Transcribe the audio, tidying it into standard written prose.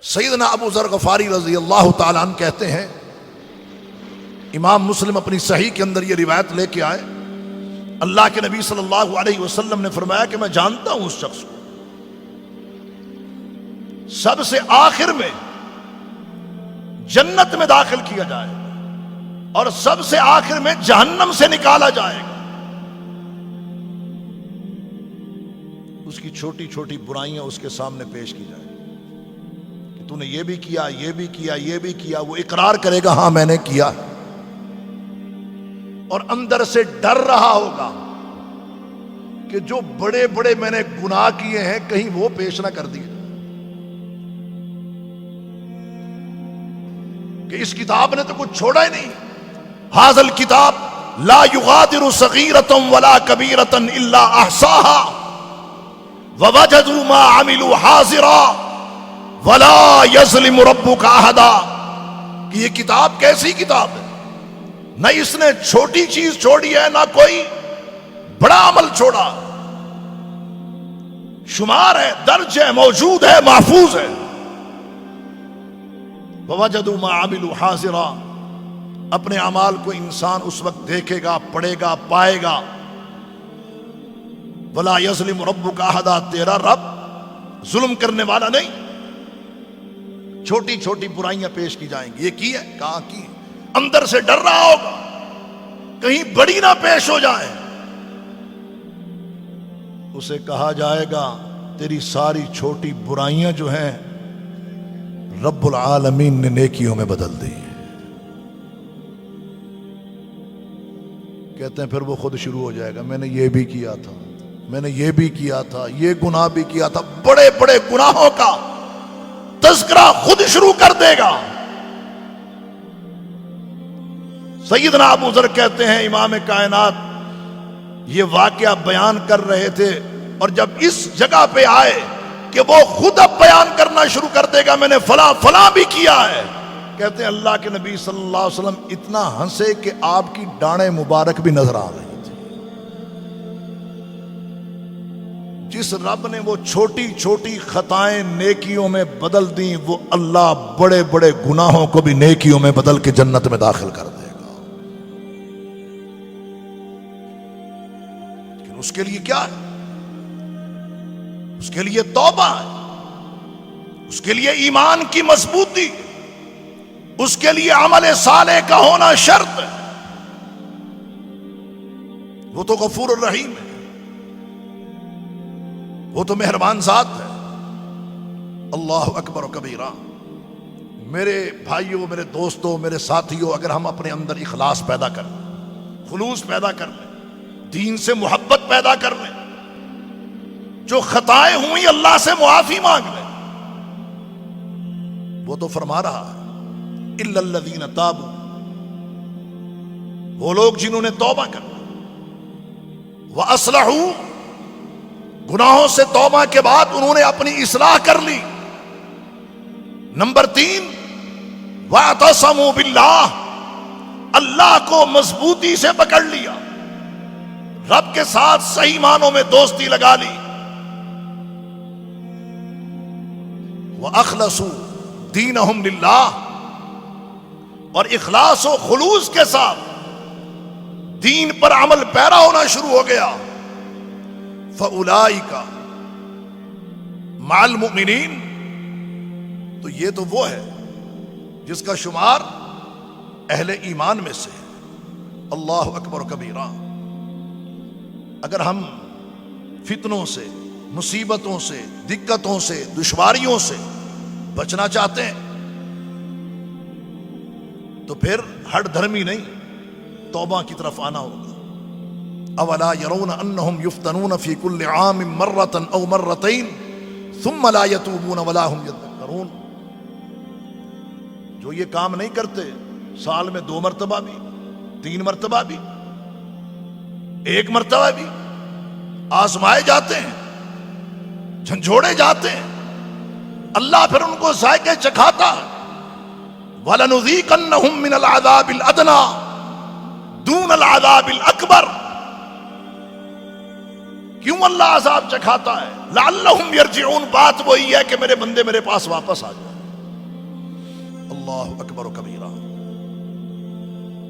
سیدنا ابو ذر غفاری رضی اللہ تعالیٰ عنہ کہتے ہیں، امام مسلم اپنی صحیح کے اندر یہ روایت لے کے آئے، اللہ کے نبی صلی اللہ علیہ وسلم نے فرمایا کہ میں جانتا ہوں اس شخص کو، سب سے آخر میں جنت میں داخل کیا جائے گا اور سب سے آخر میں جہنم سے نکالا جائے گا۔ اس کی چھوٹی چھوٹی برائیاں اس کے سامنے پیش کی جائیں کہ تو نے یہ بھی کیا، یہ بھی کیا، یہ بھی کیا۔ وہ اقرار کرے گا ہاں میں نے کیا، اور اندر سے ڈر رہا ہوگا کہ جو بڑے بڑے میں نے گناہ کیے ہیں کہیں وہ پیش نہ کر دیے، کہ اس کتاب نے تو کچھ چھوڑا ہی نہیں۔ ھذا الکتاب لا یغادر صغیرۃ ولا کبیرۃ الا احصاها ووجدوا ما عملوا حاضرا ولا یظلم ربک احدا۔ کہ یہ کتاب کیسی کتاب ہے، نہ اس نے چھوٹی چیز چھوڑی ہے نہ کوئی بڑا عمل چھوڑا، شمار ہے، درج ہے، موجود ہے، محفوظ ہے۔ وَوَجَدُوا مَا عَمِلُوا حَاضِرًا، اپنے اعمال کو انسان اس وقت دیکھے گا، پڑھے گا، پائے گا۔ وَلَا يَظْلِمُ رَبُّكَ أَحَدًا، تیرا رب ظلم کرنے والا نہیں۔ چھوٹی چھوٹی برائیاں پیش کی جائیں گی، یہ کی ہے، کہاں کی ہے، اندر سے ڈر رہا ہوگا کہیں بڑی نہ پیش ہو جائے۔ اسے کہا جائے گا تیری ساری چھوٹی برائیاں جو ہیں رب العالمین نے نیکیوں میں بدل دی۔ کہتے ہیں پھر وہ خود شروع ہو جائے گا، میں نے یہ بھی کیا تھا، میں نے یہ بھی کیا تھا، یہ گناہ بھی کیا تھا، بڑے بڑے گناہوں کا تذکرہ خود شروع کر دے گا۔ سیدنا ابو ذر کہتے ہیں امام کائنات یہ واقعہ بیان کر رہے تھے، اور جب اس جگہ پہ آئے کہ وہ خود اب بیان کرنا شروع کر دے گا میں نے فلاں فلاں بھی کیا ہے، کہتے ہیں اللہ کے نبی صلی اللہ علیہ وسلم اتنا ہنسے کہ آپ کی ڈانڑیں مبارک بھی نظر آ رہی تھی۔ جس رب نے وہ چھوٹی چھوٹی خطائیں نیکیوں میں بدل دیں، وہ اللہ بڑے بڑے گناہوں کو بھی نیکیوں میں بدل کے جنت میں داخل کر دے گا۔ لیکن اس کے لیے کیا ہے؟ اس کے لیے توبہ ہے، اس کے لیے ایمان کی مضبوطی، اس کے لیے عمل صالح کا ہونا شرط ہے۔ وہ تو غفور الرحیم ہے، وہ تو مہربان ذات ہے۔ اللہ اکبر و کبیرہ۔ میرے بھائیوں، میرے دوستوں، میرے ساتھیوں، اگر ہم اپنے اندر اخلاص پیدا کر لیں، خلوص پیدا کر لیں، دین سے محبت پیدا کر لیں، جو خطائیں ہوئی اللہ سے معافی مانگ لیں، وہ تو فرما رہا ہے الا الذین تابوا، وہ لوگ جنہوں نے توبہ کر لی، واصلحوا، گناہوں سے توبہ کے بعد انہوں نے اپنی اصلاح کر لی۔ نمبر 3، واعتصموا باللہ، اللہ کو مضبوطی سے پکڑ لیا، رب کے ساتھ صحیح معنوں میں دوستی لگا لی۔ وَأَخْلَصُوا دِينَهُمْ لِلَّهِ، اور اخلاص و خلوص کے ساتھ دین پر عمل پیرا ہونا شروع ہو گیا۔ فَأُولَئِكَ مَعَ الْمُؤْمِنِينَ، تو یہ تو وہ ہے جس کا شمار اہل ایمان میں سے ہے۔ اللہ اکبر و کبیرہ۔ اگر ہم فتنوں سے، مصیبتوں سے، دقتوں سے، دشواریوں سے بچنا چاہتے ہیں تو پھر ہٹ دھرمی نہیں، توبہ کی طرف آنا ہوگا۔ اولا يرون انهم يفتنون في كل عام مرة او مرتين ثم لا يتوبون ولا هم يذكرون، جو یہ کام نہیں کرتے، سال میں 2 مرتبہ بھی، 3 مرتبہ بھی، 1 مرتبہ بھی آزمائے جاتے ہیں، جھنجھوڑے جاتے ہیں، اللہ پھر ان کو ذائقے چکھاتا ہے۔ وَلَنُذِيقَنَّهُم مِّنَ الْعَذَابِ الْأَدْنَىٰ دُونَ الْعَذَابِ الْأَكْبَرِ، کیوں اللہ عذاب چکھاتا ہے؟ لعلہم یرجعون، بات وہی ہے کہ میرے بندے میرے پاس واپس آ جائیں۔ اللہ اکبر و کبیرہ.